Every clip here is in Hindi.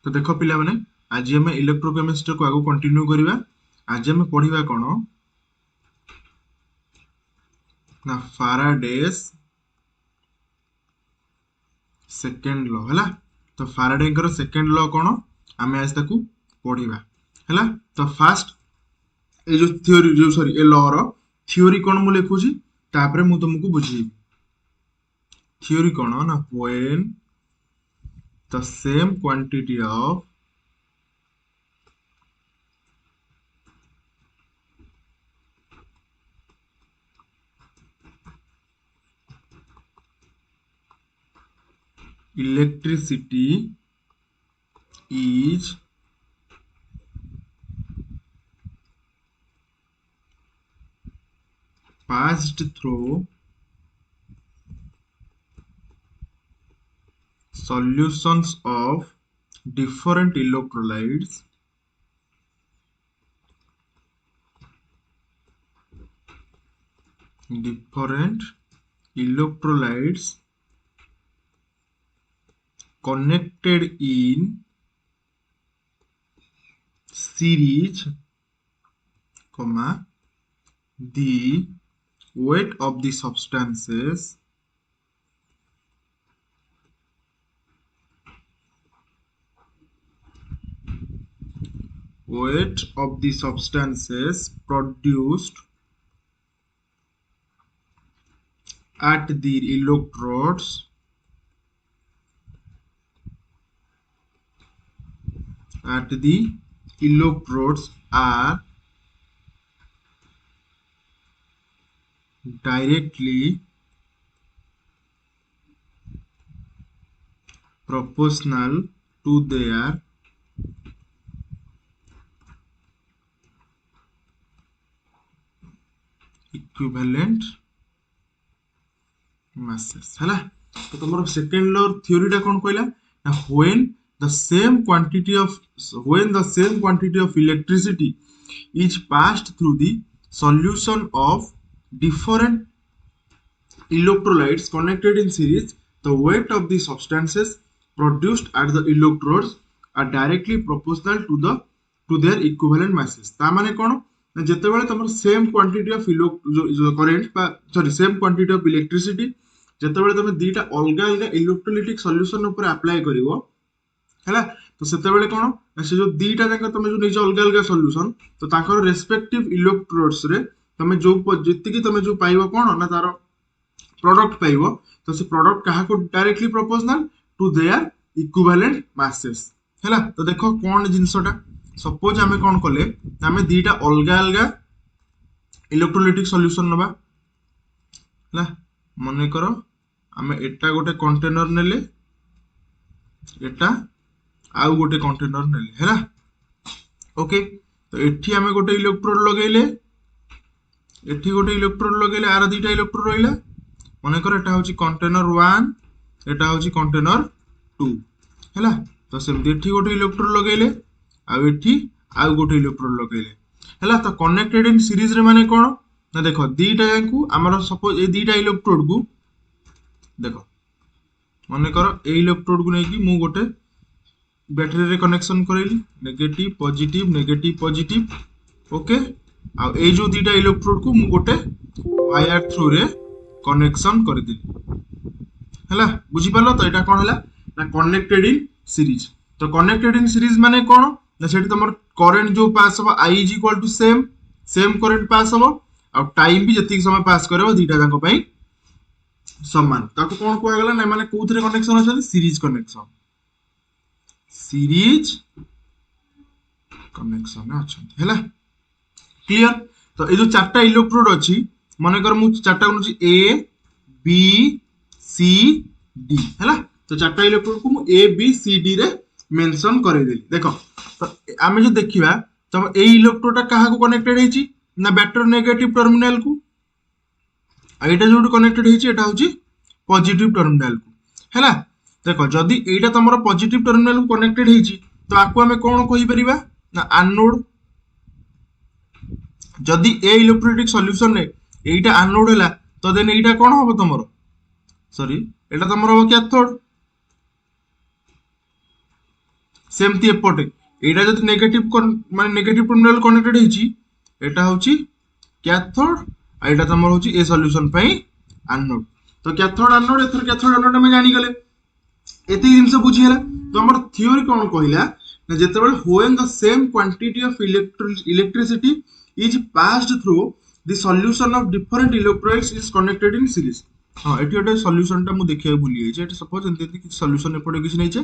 तो देख पिला माने आज हम इलेक्ट्रोकेमिस्ट्री को आगो कंटिन्यू करिवा। आज हम पढ़िबा कोन ना फाराडेस सेकंड लॉ हला। तो फाराडे कर सेकंड लॉ कोन आमे आज ताकू पढ़िबा हला। तो फास्ट ए जो थ्योरी जो sorry a law row theory कोन मु लिखुची तापरे मु तुमको बुझेबी। थ्योरी कोन ना when the same quantity of electricity is passed through solutions of different electrolytes connected in series, comma, the weight of the substances produced at the electrodes are directly proportional to their equivalent masses हला। तो तुमरो सेकंड लॉ थ्योरी टा कोन कहला ना when the same quantity of electricity is passed through the solution of different electrolytes connected in series, the weight of the substances produced at the electrodes are directly proportional to their equivalent masses। ता माने कोन जेते बेले तमर सेम क्वांटिटी ऑफ करंट बा sorry same quantity of electricity जेते बेले तमे दीटा अलगा अलगा इलेक्ट्रोलाइटिक सॉल्यूशन ऊपर अप्लाई करिवो हैला। तो सेते बेले कोन से जो दीटा जाक तमे जो निज अलगा अलगा सॉल्यूशन तो ताकर रेस्पेक्टिव इलेक्ट्रोड्स रे तमे जो जति की तमे जो पाइबो कोन ना तार प्रोडक्ट पाइबो। तो से प्रोडक्ट कहा को directly proportional to their equivalent masses हैला। तो देखो कोन जिंसटा सपोज हमें कोन कले हमें दीटा अलगा अलगा इलेक्ट्रोलाइटिक सॉल्यूशन नबा हैला। मने करो हमें एटा गोटे कंटेनर नेले एटा आउ गोटे कंटेनर नेले हैला ओके। तो एठी हमें गोटे इलेक्ट्रोड लगेले एठी गोटे इलेक्ट्रोड लगेले आर दीटा इलेक्ट्रोड रहिला मने करो एटा होची कंटेनर 1 एटा होची कंटेनर 2 हैला। तो सेमती एठी गोटे इलेक्ट्रोड लगेले आउ एठी आउ गोटे इलेक्ट्रोड लगेले हैला। तो कनेक्टेड इन सीरीज रे माने कोन ना देखो दीटा को हमर सपोज ए दीटा इलेक्ट्रोड को देखो मने करो ए इलेक्ट्रोड को नै कि मु गोटे बैटरी रे कनेक्शन करैली नेगेटिव पॉजिटिव ओके। आ ए जो दीटा इलेक्ट्रोड को मु गोटे वायर थ्रू रे कनेक्शन कर देली हैला। बुझी पालो तो एटा कोन हैला ना कनेक्टेड इन सीरीज। तो कनेक्टेड इन सीरीज माने कोन ना सेठी तमर करंट जो पास हो I is equal to same current पास हो और टाइम भी जति समय पास करबो दीटा जांको पई समान। ताको कोन कोआ गेला ना माने कोथरे कनेक्शन अछि सीरीज कनेक्शन अछि हैला क्लियर। तो ए जो चारटा इलेक्ट्रोड अछि माने कर मु चारटा कोनछि ए बी सी डी हैला। तो चारटा इलेक्ट्रोड को मु ए बी सी डी रे मेंशन करे देली देखो। तो आमे जो देखिबा तो ए इलेक्ट्रोड कहा को कनेक्टेड हेछि ना बैटरी नेगेटिव टर्मिनल को आ एटा जो कनेक्टेड हेछि एटा होछि पॉजिटिव टर्मिनल को हैला। देखो जदी एटा तमरो पॉजिटिव टर्मिनल को कनेक्टेड हेछि तो आकु हमें कोन कहि परिबा ना एनोड। जदी ए इलेक्ट्रोलाइटिक सॉल्यूशन ने एटा एनोड हैला तो देन एटा कोन होबो तमरो सॉरी एटा तमरो हो कैथोड सेमती एपटे एटा जदि नेगेटिव माने नेगेटिव टर्मिनल कनेक्टेड हिची एटा होची कैथोड आ एटा तमर होची ए सॉल्यूशन पई एनोड तो कैथोड एनोड एथर कैथोड एनोड हम जानि गले एति जिंस बुझियला तो हमर थ्योरी कोन कहिला ना जेतेबेले when the same quantity of electricity is passed through the solution of different electrodes is connected in series हां एठी एटा सॉल्यूशन टा मु देखिया भूली जे एटा सपोज एंते कि सॉल्यूशन एपटे किछ नै छे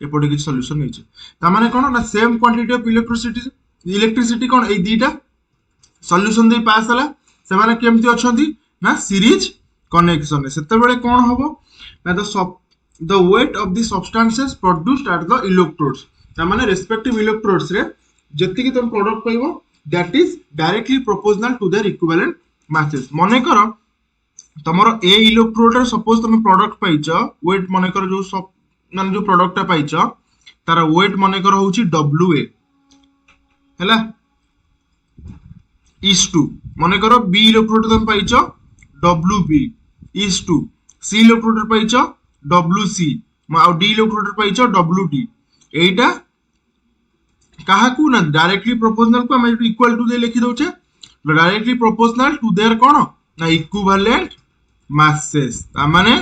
एपटे किछ सॉल्यूशन नै छे ता माने कोन ना सेम क्वांटिटी ऑफ इलेक्ट्रिसिटी कोन ए दीटा सॉल्यूशन दे पास हला से माने केमती अछंती ना सीरीज कनेक्शन सेतेबेले कोन होबो ना the weight of the substances produced at the electrodes तामाने रेस्पेक्टिव इलेक्ट्रोड्स रे जति कि तुम प्रोडक्ट पाइबो that is directly proportional to their equivalent masses मने करो तमरो ए इलेक्ट्रोड रे सपोज तुम प्रोडक्ट पाइचो वेट मने करो जो सब माने जो प्रोडक्ट पाइचो तार वेट मने करो होची WA हैला इज टू मने करो बी इलेक्ट्रोड तुम पाइचो WB is to C electrode पाइचो WC आ डी इलेक्ट्रोड पाइचो WD एटा कहा को ना डायरेक्टली प्रोपोर्शनल को हम इक्वल टू दे लिखि दोचे डायरेक्टली प्रोपोर्शनल टू देयर कोन ना इक्विवेलेंट मासेस ता माने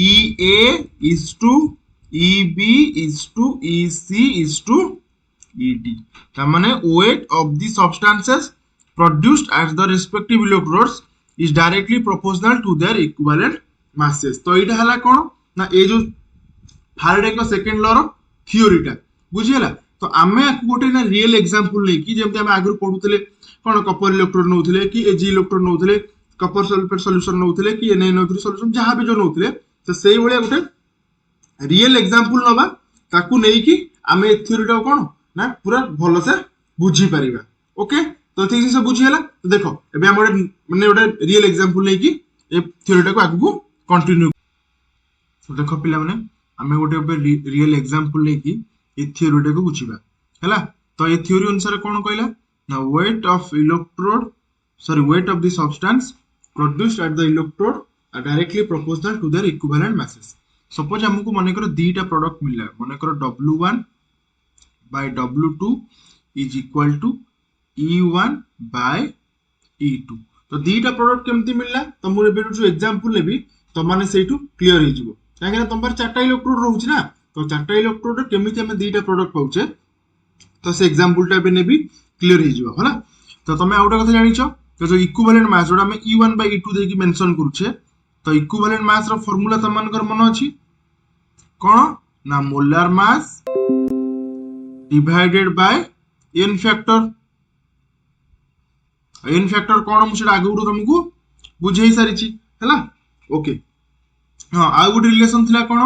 EA is to EB is to EC is to ED ता माने weight of the substances produced at the respective electrodes is directly proportional to their equivalent masses तो एटा हला कोन ना ए जो फाराडे का सेकंड लॉ रो थ्योरीटा बुझियला तो आमे गोटे ना रियल एग्जांपल नै कि जेमते हम आगु पढुतले कोन कपर इलेक्ट्रोड नउतले कि एजी इलेक्ट्रोड नउतले कपर सल्फेट सॉल्यूशन नउतले कि NaNO3 सॉल्यूशन जहां भी जो नउतले तो सेही भलिया गोटे रियल एग्जांपल नबा ताकू नै कि आमे थ्योरीटा कोन ना पूरा भलो से बुझी परिबा ओके तो ठीक से बुझियला तो देखो एबे हम माने गोटे रियल एग्जांपल नै कि ए थ्योरीटा को आगु कंटिन्यू तो देखो पिला माने आमे गोटे रियल एग्जांपल नै कि ए थ्योरीटा को बुझिबा हैला तो ए थ्योरी अनुसार कोन कहला ना weight of the substance produced at the electrode are directly proportional to their equivalent masses suppose हमको माने करो दीटा प्रोडक्ट मिलला माने करो W1 by W2 is equal to E1 by E2 तो दीटा प्रोडक्ट केमती मिलला तो मु एबे जो एग्जांपल लेबी तो माने सेटू क्लियर हो जिवो काहे तुम पर चारटा इलेक्ट्रोड रहउछि ना तो चारटा इलेक्ट्रोड केमिति हम दीटा प्रोडक्ट पाउछे तो से एग्जांपल टा भी क्लियर हो जिवो हला तो तमे आउटा कथा जानिछो तो जो इक्विवेलेंट मास जोडा हम E1 by E2 देकी मेंशन करूछे तो इक्विवेलेंट मास रो फार्मूला तमनकर मन अछि कोन ना molar mass divided by n factor कोन मु सेटा आगुरु तुमको बुझेई सारिछि हला ओके हां आ गुड रिलेशन थिला कोन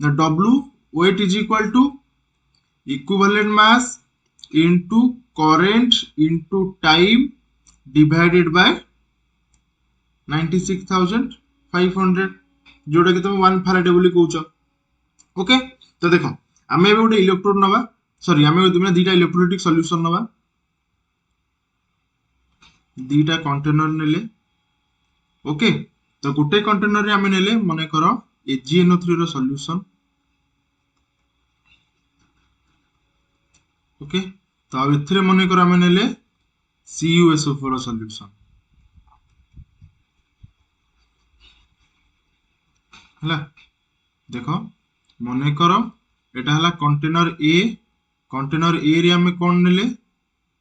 ना W weight is equal to equivalent mass into current into time divided by 96,500 जोटा कि तुम 1 फैराडे बोली कहउछ ओके तो देखो हमें एबे गोटे इलेक्ट्रोड नबा सॉरी हमें तुमने दीटा इलेक्ट्रोलाइटिक सॉल्यूशन नबा दीटा कंटेनर नेले ओके तो गोटे कंटेनर रे हमें नेले माने करो AgNO3 रो सॉल्यूशन ओके तो अब एथरे माने करो हमें नेले CuSO4 रो सॉल्यूशन हला देखो माने करो एटा हला कंटेनर A रे हमें कोन नेले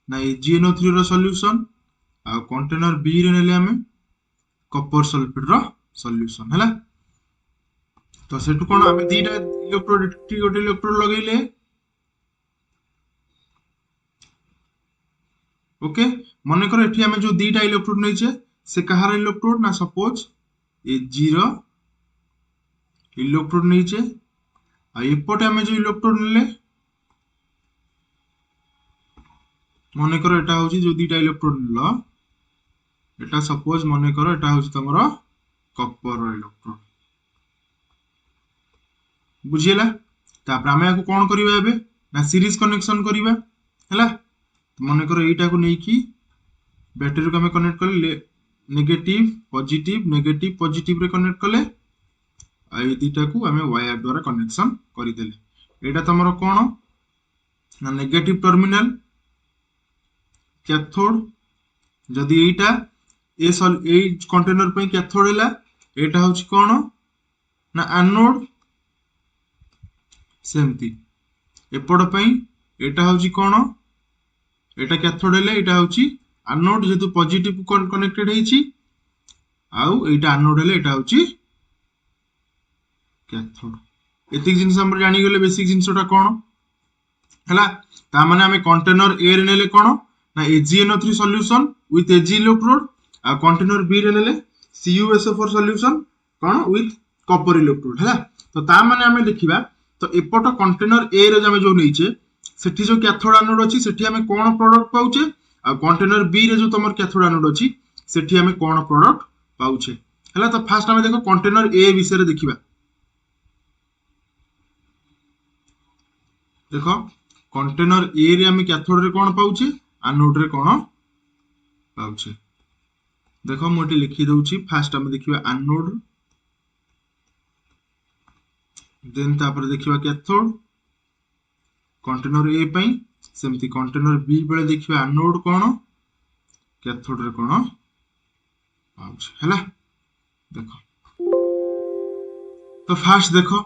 ना AgNO3 रो सॉल्यूशन आ कंटेनर B रे नेले हमें कॉपर सल्फेट रो सॉल्यूशन हला तो सेटु कोन हमें दीटा इलेक्ट्रोड गोटे इलेक्ट्रोड लगैले ओके माने करो एठी हमें जो दीटा इलेक्ट्रोड नै छे से कहार इलेक्ट्रोड ना सपोज Ag रो इलेक्ट्रोड नै छे आ एपटे हमें जो इलेक्ट्रोड नेले माने करो एटा होची जो दीटा इलेक्ट्रोड नेलो एटा सपोज माने करो एटा होची तमरो कॉपर रो इलेक्ट्रोड बुझियला तापर हमें को कोन करिबा एबे ना सीरीज कनेक्शन करिबा हैला तो माने करो एटा को नै कि बैटरी को हमें कनेक्ट करले नेगेटिव पॉजिटिव रे कनेक्ट करले आ ए दीटा को हमें वायर द्वारा कनेक्शन करि देले एटा तमरो कोन ना नेगेटिव टर्मिनल कैथोड जदि एटा ए कंटेनर पे कैथोड हैला एटा होची कोन ना एनोड सेमती एपड़ पे एटा होची कोन एटा कैथोड हैले एटा होची एनोड जेतु पॉजिटिव कनेक्टेड हेची आउ एटा एनोड हैले एटा होची कैथोड एतिक जिंस हम जानि गेले बेसिक जिंसटा कोन हैला ता माने हमें कंटेनर ए रे नेले कोन ना AgNO3 solution with Ag electrode आ कंटेनर बी रे नेले CuSO4 सॉल्यूशन कोन विथ कॉपर इलेक्ट्रोड हैला तो ता माने हमें देखिबा तो एपट कंटेनर ए रे हमें जो नैचे सेठी जो कैथोड एनोड अछि सेठी हमें कोन प्रोडक्ट पाउचे आ कंटेनर बी रे जो तमर कैथोड एनोड अछि सेठी हमें कोन प्रोडक्ट पाउचे हैला तो फास्ट हमें देखो कंटेनर ए विषय रे देखिबा देखो कंटेनर ए रे हमें कैथोड रे कोन पाउचे एनोड रे कोन पाउचे देखो मोटी लिखि दउची फास्ट हमें देखिबा एनोड देन तापर देखिबा कैथोड कंटेनर ए पई सेमती कंटेनर बी बेले देखिबा एनोड कोन कैथोड रे कोन पाउचे हैला देखो तो फास्ट देखो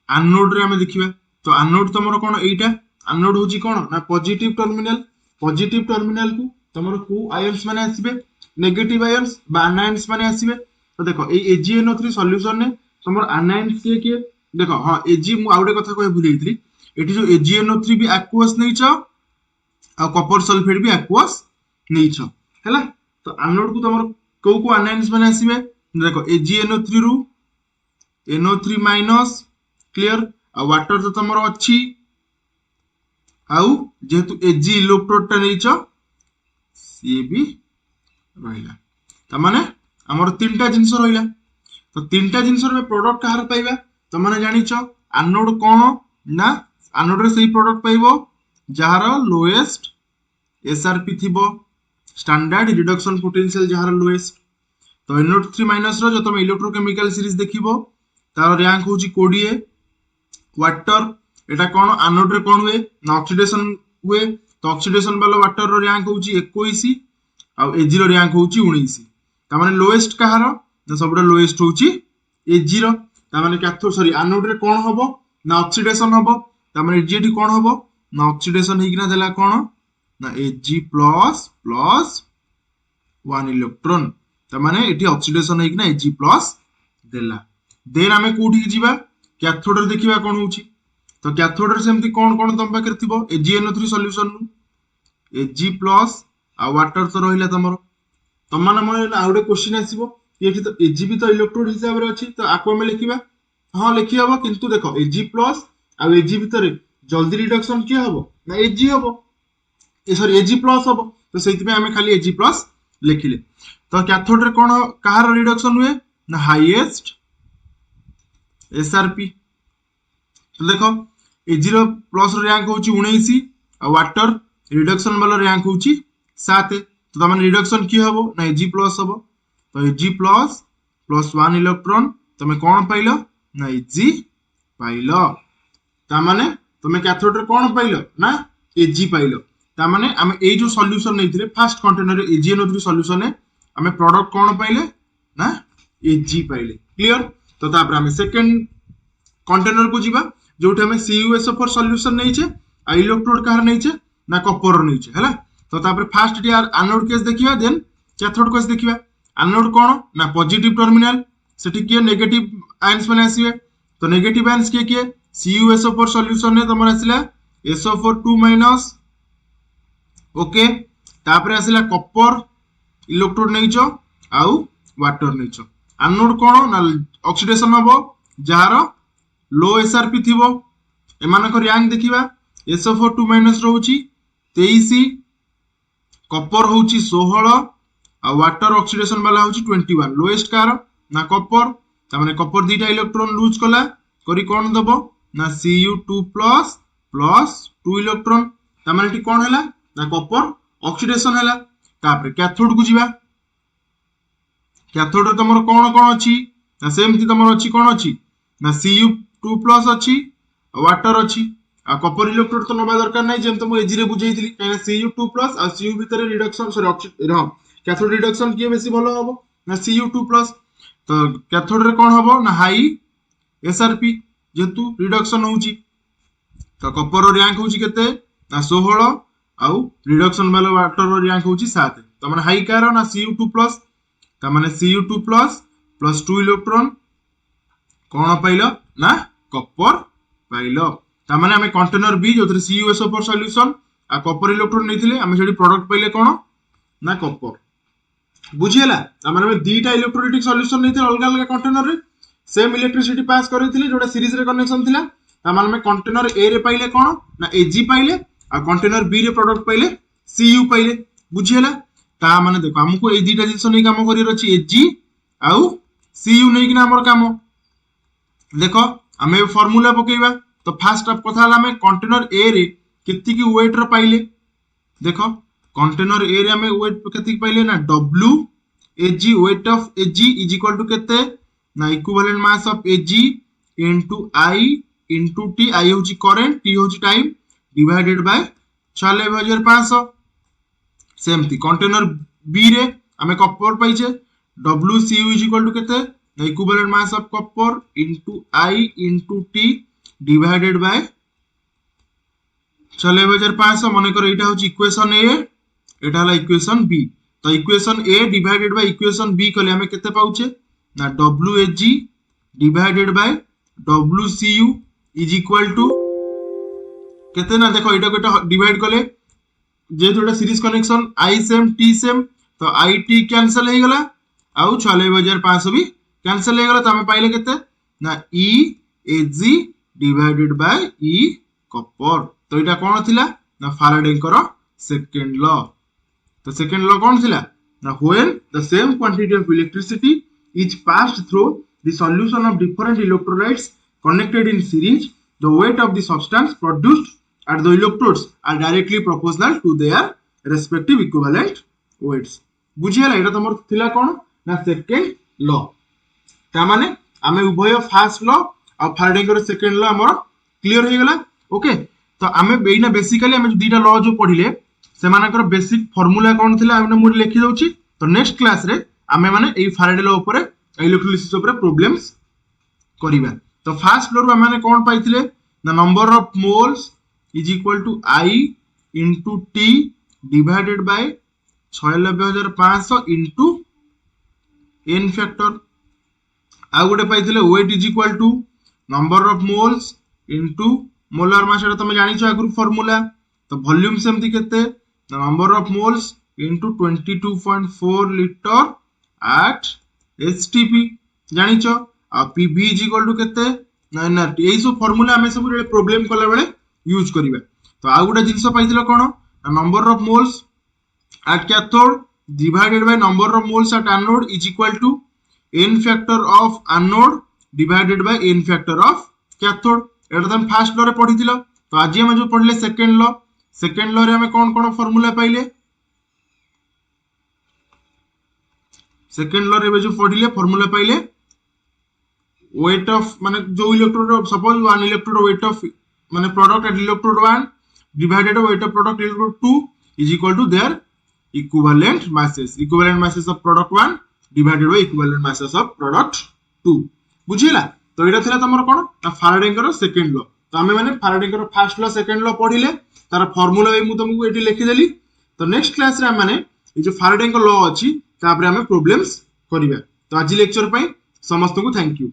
एनोड रे हमें देखिबा तो एनोड तमरो कोन एटा एनोड होची कोन ना पॉजिटिव टर्मिनल को तमरो को आयंस माने आसीबे नेगेटिव आयंस बा आनायंस माने आसीबे तो देखो ए AgNO3 सॉल्यूशन ने तमरो आनायंस के देखो हां Ag मु आउडे कथा कहि भुलियैत्री एठी जो AgNO3 भी एक्वस नैछ आ कॉपर सल्फेट भी एक्वस नैछ हैला तो एनोड को तमरो को आनायंस माने आसीबे देखो AgNO3 रु NO3 माइनस क्लियर आ वाटर तो तमरो अछि आउ जेतु Ag इलेक्ट्रोड ता नैछ सी भी रहिला त माने हमर तीनटा जिंस रहिला तो तीनटा जिंस रे प्रोडक्ट कहार पाइबा त माने जानिचो एनोड कोन ना एनोड रे सही प्रोडक्ट पाइबो जहार लोएस्ट एसआरपी थिबो स्टैंडर्ड रिडक्शन पोटेंशियल जहार लोएस्ट तो NO3 माइनस रो जो तुम इलेक्ट्रोकेमिकल सीरीज देखिबो तार रैंक होची 20 वाटर एटा कोन एनोड रे कोन हुए ना ऑक्सीडेशन हुए तो ऑक्सीडेशन वाला वाटर रो रैंक होची 21 आ Ag रो रैंक होची 19 त माने लोएस्ट कहार ना सबडा लोएस्ट होची Ag रो त माने कैथोड सॉरी एनोड रे कोन हबो ना ऑक्सीडेशन हबो त माने Ag कोन हबो ना ऑक्सीडेशन हिकना देला कोन ना Ag+ 1 इलेक्ट्रॉन त माने एठी ऑक्सीडेशन हिकना Ag+ देला देन हमें कोठी जीवा कैथोड रे देखिबा कोन होची तो कैथोड रे सेमती कोन कोन तम पाकर थिबो AgNO3 सॉल्यूशन नु Ag+ आ वाटर तो रहिला तमरो तम माने मन आउडे क्वेश्चन आसीबो एठी तो Ag भी तो इलेक्ट्रोड हिसाब रे अछि तो आको में लिखिबा हां लिखि हबो किंतु देखो Ag+ आ Ag भीतर जल्दी रिडक्शन के हबो ना Ag हबो ए सॉरी Ag+ हबो तो सेति में हमें खाली Ag+ लिखिले तो कैथोड रे कोन कहार रिडक्शन हुए ना हाईएस्ट एसआरपी तो देखो Ag+ रैंक होची 19 आ वाटर रिडक्शन वाला रैंक होची 7 तो तमन रिडक्शन की हबो ना Ag+ हबो तो Ag+ + 1 इलेक्ट्रॉन तमे कोन पाइलो ना Ag पाइलो ता माने तमे कैथोड रे कोन पाइलो ना Ag पाइलो ता माने हम ए जो सॉल्यूशन नैथिले फर्स्ट कंटेनर रे AgNO3 सॉल्यूशन ने हमें प्रोडक्ट कोन पाइले ना Ag पाइले क्लियर तो तापर हम सेकंड कंटेनर को जीवा जोठी हमें CuSO4 सॉल्यूशन नैचे आ इलेक्ट्रोड कहार नैचे ना कॉपर नैचे हैला तो तापर फर्स्ट यार एनोड केस देखिबा देन कैथोड केस देखिबा एनोड कोन ना पॉजिटिव टर्मिनल सेठी के नेगेटिव आयंस माने आसीबे तो नेगेटिव आयंस के CuSO4 सॉल्यूशन ने तमर आसिला SO4 - ओके तापर आसिला कॉपर इलेक्ट्रोड नैचो आउ वाटर नैचो एनोड कोन ना ऑक्सीडेशन हबो जहार लो एसआरपी थिबो एमान को रैंक देखिबा SO4 रहउची 23 कॉपर होउची 16 आ वाटर ऑक्सीडेशन वाला होउची 21 लोएस्ट कार ना कॉपर त माने कॉपर दीटा इलेक्ट्रॉन लूज कला करी कोन दबो ना Cu2+ + 2 इलेक्ट्रॉन त माने टी कोन हैला ना कॉपर ऑक्सीडेशन हैला तापर कैथोड को जीवा कैथोड रे तमरो कोन कोन अछि ना सेमती तमरो अछि कोन अछि ना Cu2+ अछि वाटर अछि आ कपर इलेक्ट्रोड तो नबा दरकार नहीं जेम तो मु एजी रे बुझेइथिली काहे Cu2+ आ Cu भितर रिडक्शन सॉरी कैथोड रिडक्शन किए बेसी भलो हबो ना Cu2+ तो कैथोड रे कोन हबो ना हाई एसआरपी जेतु रिडक्शन होउची तो कपर रैंक होउची केते ना 16 आउ रिडक्शन वाला वाटर रैंक होउची 7 तो माने हाई कार ना Cu2+ तो माने Cu2+ प्लस 2 इलेक्ट्रॉन कोन पाइलो ना कपर पाइलो ता माने हमें कंटेनर बी जोथरे CuSO4 सॉल्यूशन आ कपर इलेक्ट्रॉन नैथिले हमें सेडी प्रोडक्ट पाइले कोन ना कपर बुझियला ता माने हमें दीटा इलेक्ट्रोलाइटिक सॉल्यूशन नैथिले अलग अलग कंटेनर रे सेम इलेक्ट्रिसिटी पास करैथिले जोटा सीरीज रे कनेक्शन थिला ता माने हमें कंटेनर ए रे पाइले कोन ना Ag पाइले आ कंटेनर बी रे प्रोडक्ट पाइले Cu पाइले बुझियला ता माने देखो हमको ए दीटा जिंस नै काम करियर अछि Ag आउ Cu नै कि हमर काम देखो हमें फार्मूला पकेइबा तो फास्ट ऑफ कथा हमें कंटेनर ए रे केति की वेट रे पाइले देखो कंटेनर ए रे हमें वेट केति की पाइले ना W Ag weight of Ag is equal to केते ना equivalent mass of Ag into I into T I होची करंट T होची टाइम डिवाइडेड बाय 6500 सेमती कंटेनर बी रे हमें copper पाइछे WCU is equal to केते the equivalent mass of copper into I into T divided by 6500 मन करो एटा होची इक्वेशन ए एटा हला इक्वेशन बी तो equation A divided by equation B कले हमें केते पाउचे ना WAG divided by WCU is equal to केते ना देखो एटा कोटा डिवाइड कले जे थोड़ा series connection I same T same तो IT कैंसिल हे गला आउ 6500 भी कैंसिल हे गला त हमें पाइले केते ना E Ag divided by E copper तो एटा कोन थिला ना फैराडेकर सेकंड लॉ तो सेकंड लॉ कोन थिला ना when the same quantity of electricity is passed through the solution of different electrolytes connected in series the weight of the substance produced at the electrodes are directly proportional to their respective equivalent weights बुझियला एटा तमर थिला कोन ना सेकंड लॉ ता माने हमें उभय फर्स्ट लॉ और फैराडेकर सेकंड लॉ हमर क्लियर हे गला ओके तो हमें बेइना बेसिकली हमें दीटा लॉ जो पढिले से मानकर बेसिक फार्मूला कोन थिला हमने मुडी लिखि दउची तो नेक्स्ट क्लास रे हमें माने एई फैराडे लॉ ऊपर इलेक्ट्रोलिसिस ऊपर प्रॉब्लम्स करिबा तो फर्स्ट लॉ रो हमें कोन पाइथिले the number of moles is equal to I into T divided by 96500 into n factor आ गोटे पाइथिले weight is equal to number of moles into molar mass एटा तमे जानि छ आगु फार्मूला तो वॉल्यूम सेमति केते number of moles into 22.4 liter at STP जानि छ आ PV is equal to केते ना एनआरटी एई सब फार्मूला हमें सब प्रॉब्लम कला बेले यूज करिबा तो आ गुडा जिंस पाइथिलो कोन number of moles at cathode divided by number of moles at anode is equal to n factor of anode divided by n factor of cathode एटा हम फर्स्ट लॉ रे पढिथिलो तो आज हम जो पढले सेकंड लॉ रे हमें कोन कोन फार्मूला पाइले सेकंड लॉ रे जो पढिले फार्मूला पाइले weight of माने जो electrode suppose one electrode weight of माने product at electrode 1 divided weight of product electrode 2 is equal to their equivalent masses of product 1 divided by equivalent masses of product 2 बुझिला तो एटा थिला तमर कोन ना फैराडेकर सेकंड लॉ तो हमें माने फैराडेकर फर्स्ट लॉ सेकंड लॉ पढिले तार फार्मूला भी मु तुमको एटी लिखि देली तो नेक्स्ट क्लास रे माने ए जो फैराडेकर लॉ अछि तापर हमें प्रॉब्लम्स करिबा तो आज लेक्चर पई समस्त को थैंक यू।